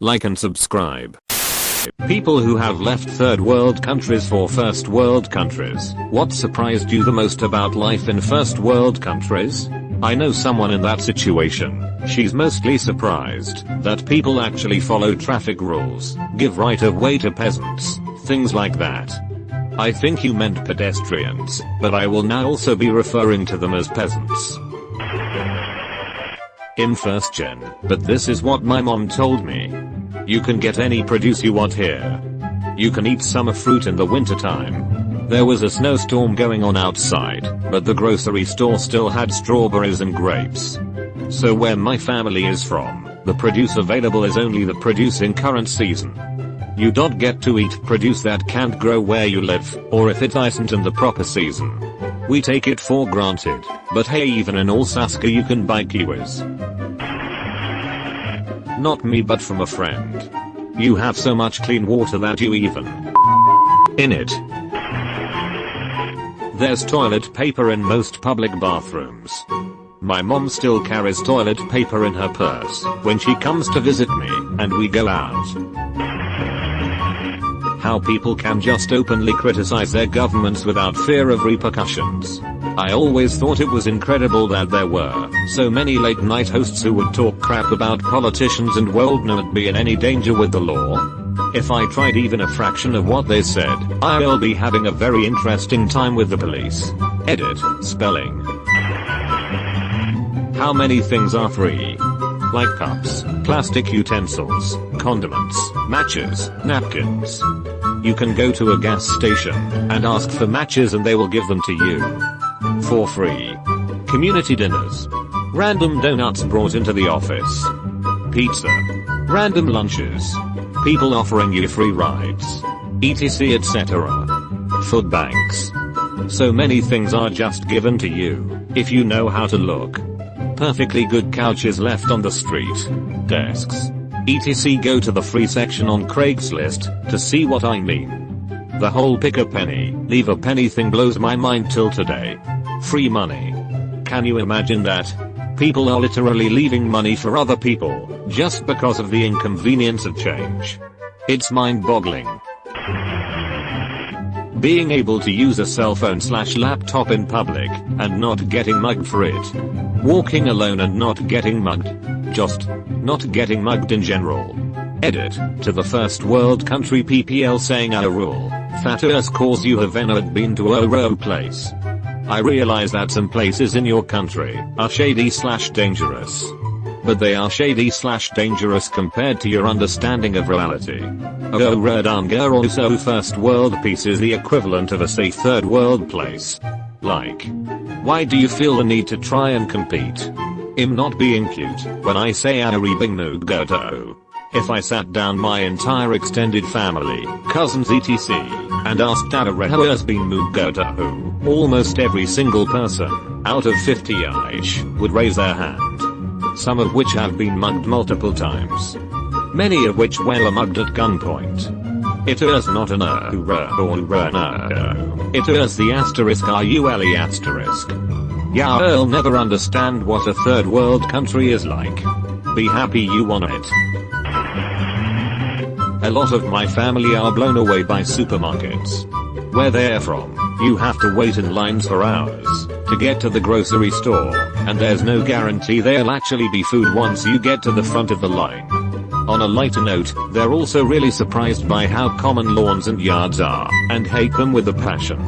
like and subscribe. People who have left third world countries for first world countries. What surprised you the most about life in first world countries? I know someone in that situation. She's mostly surprised that people actually follow traffic rules, give right of way to peasants, things like that. I think you meant pedestrians, but I will now also be referring to them as peasants. In first gen, but this is what my mom told me. You can get any produce you want here. You can eat summer fruit in the wintertime. There was a snowstorm going on outside, but the grocery store still had strawberries and grapes. So where my family is from, the produce available is only the produce in current season. You don't get to eat produce that can't grow where you live, or if it isn't in the proper season. We take it for granted, but hey, even in Alsaska you can buy kiwis. Not me, but from a friend. You have so much clean water that you even in it. There's toilet paper in most public bathrooms. My mom still carries toilet paper in her purse when she comes to visit me and we go out. How people can just openly criticize their governments without fear of repercussions. I always thought it was incredible that there were so many late night hosts who would talk crap about politicians and wouldn't be in any danger with the law. If I tried even a fraction of what they said, I'll be having a very interesting time with the police. Edit, spelling. How many things are free? Like cups, plastic utensils, condiments, matches, napkins. You can go to a gas station and ask for matches and they will give them to you for free. Community dinners. Random donuts brought into the office. Pizza. Random lunches. People offering you free rides. etc, etc. Food banks. So many things are just given to you if you know how to look. Perfectly good couches left on the street. Desks. etc. Go to the free section on Craigslist to see what I mean. The whole pick a penny, leave a penny thing blows my mind till today. Free money. Can you imagine that? People are literally leaving money for other people just because of the inconvenience of change. It's mind-boggling. Being able to use a cell phone / laptop in public and not getting mugged for it. Walking alone and not getting mugged. Just not getting mugged in general. Edit, to the first world country PPL saying a rule, that is cause you have ever been to a place. I realize that some places in your country are shady / dangerous. But they are shady / dangerous compared to your understanding of reality. Also first world peace is the equivalent of a say third world place. Like, why do you feel the need to try and compete? I'm not being cute when I say Aribing. If I sat down my entire extended family, cousins etc, and asked who has been Mugoto, almost every single person out of 50-ish would raise their hand. Some of which have been mugged multiple times. Many of which were mugged at gunpoint. It is not an it is the asterisk RULE asterisk. Yeah, I'll never understand what a third world country is like. Be happy you won it. A lot of my family are blown away by supermarkets. Where they're from, you have to wait in lines for hours to get to the grocery store, and there's no guarantee there'll actually be food once you get to the front of the line. On a lighter note, they're also really surprised by how common lawns and yards are, and hate them with a passion.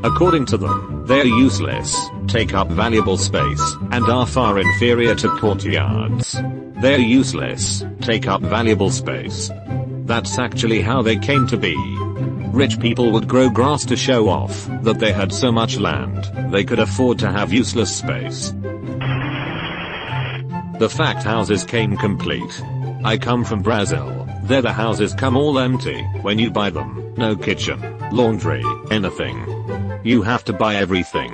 According to them, they're useless, take up valuable space, and are far inferior to courtyards. They're useless, take up valuable space. That's actually how they came to be. Rich people would grow grass to show off that they had so much land, they could afford to have useless space. The fact houses came complete. I come from Brazil, there the houses come all empty when you buy them, no kitchen, laundry, anything. You have to buy everything.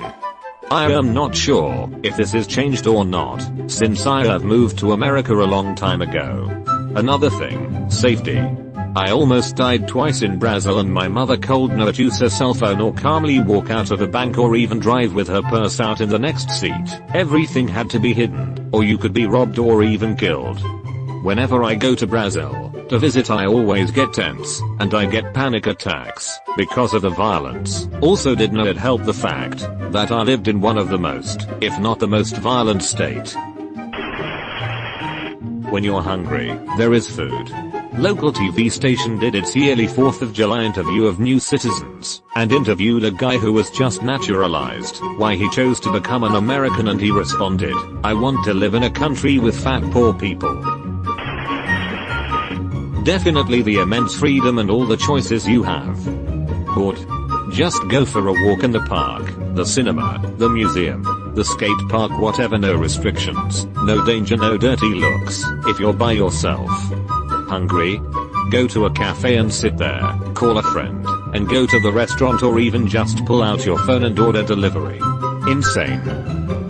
I am not sure if this has changed or not, since I have moved to America a long time ago. Another thing, safety. I almost died twice in Brazil and my mother could not use her cell phone or calmly walk out of a bank or even drive with her purse out in the next seat. Everything had to be hidden, or you could be robbed or even killed. Whenever I go to Brazil, to visit I always get tense, and I get panic attacks, because of the violence. Also did not help the fact, that I lived in one of the most, if not the most violent state. When you're hungry, there is food. Local TV station did its yearly 4th of July interview of new citizens, and interviewed a guy who was just naturalized, why he chose to become an American, and he responded, "I want to live in a country with fat poor people." Definitely the immense freedom and all the choices you have. But just go for a walk in the park, the cinema, the museum, the skate park, whatever, no restrictions, no danger, no dirty looks, if you're by yourself. Hungry? Go to a cafe and sit there, call a friend, and go to the restaurant, or even just pull out your phone and order delivery. Insane.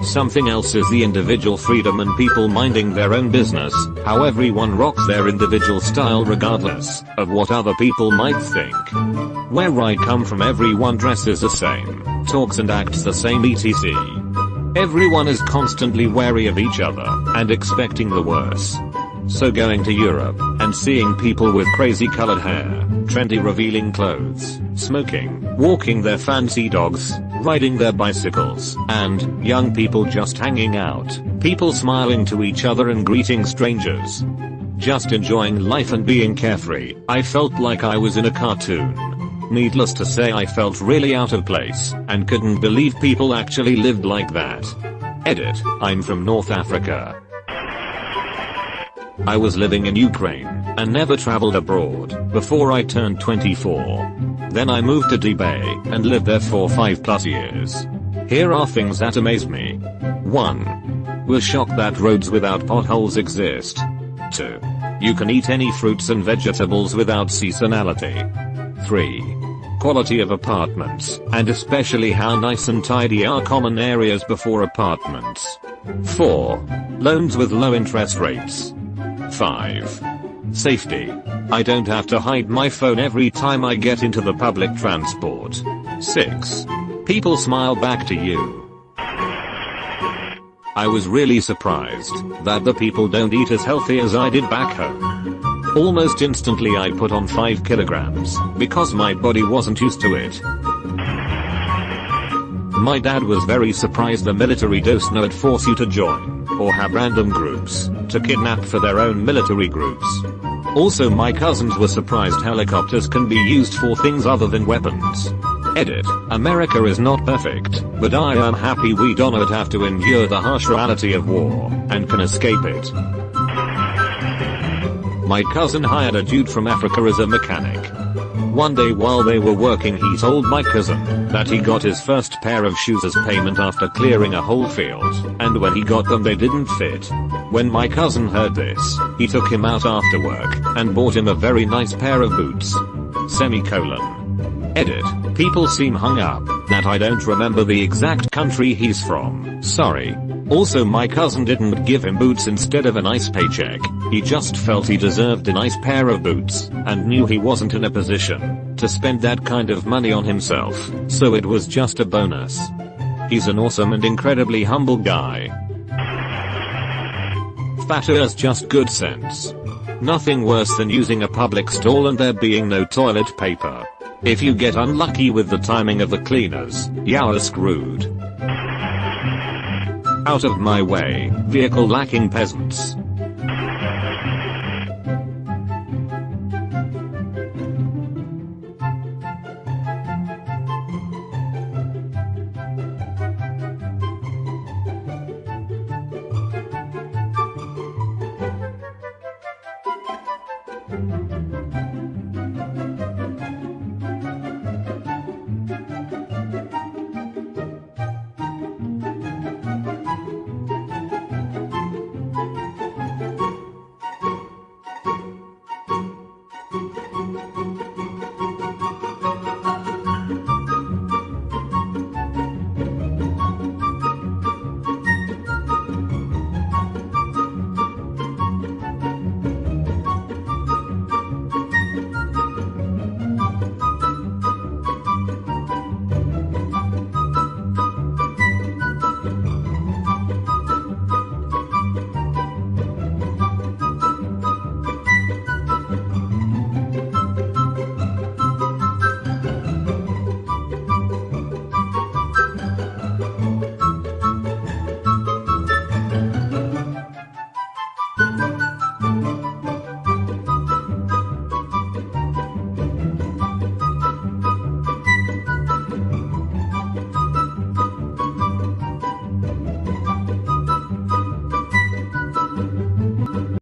Something else is the individual freedom and people minding their own business, how everyone rocks their individual style regardless of what other people might think. Where I come from, everyone dresses the same, talks and acts the same, etc. Everyone is constantly wary of each other, and expecting the worst. So going to Europe, and seeing people with crazy colored hair, trendy revealing clothes, smoking, walking their fancy dogs, riding their bicycles, and young people just hanging out, people smiling to each other and greeting strangers. Just enjoying life and being carefree, I felt like I was in a cartoon. Needless to say, I felt really out of place, and couldn't believe people actually lived like that. Edit, I'm from North Africa. I was living in Ukraine, and never traveled abroad, before I turned 24. Then I moved to Dubai, and lived there for 5+ years. Here are things that amaze me. 1. Was shocked that roads without potholes exist. 2. You can eat any fruits and vegetables without seasonality. 3. Quality of apartments, and especially how nice and tidy are common areas before apartments. 4. Loans with low interest rates. 5. Safety. I don't have to hide my phone every time I get into the public transport. 6. People smile back to you. I was really surprised that the people don't eat as healthy as I did back home. Almost instantly I put on 5 kilograms, because my body wasn't used to it. My dad was very surprised the military does not force you to join, or have random groups, to kidnap for their own military groups. Also my cousins were surprised helicopters can be used for things other than weapons. Edit, America is not perfect, but I am happy we don't have to endure the harsh reality of war, and can escape it. My cousin hired a dude from Africa as a mechanic. One day while they were working, he told my cousin that he got his first pair of shoes as payment after clearing a whole field, and when he got them they didn't fit. When my cousin heard this, he took him out after work, and bought him a very nice pair of boots. Edit, people seem hung up that I don't remember the exact country he's from, sorry. Also my cousin didn't give him boots instead of a nice paycheck, he just felt he deserved a nice pair of boots, and knew he wasn't in a position to spend that kind of money on himself, so it was just a bonus. He's an awesome and incredibly humble guy. Fatter is just good sense. Nothing worse than using a public stall and there being no toilet paper. If you get unlucky with the timing of the cleaners, you're screwed. Out of my way, vehicle lacking peasants.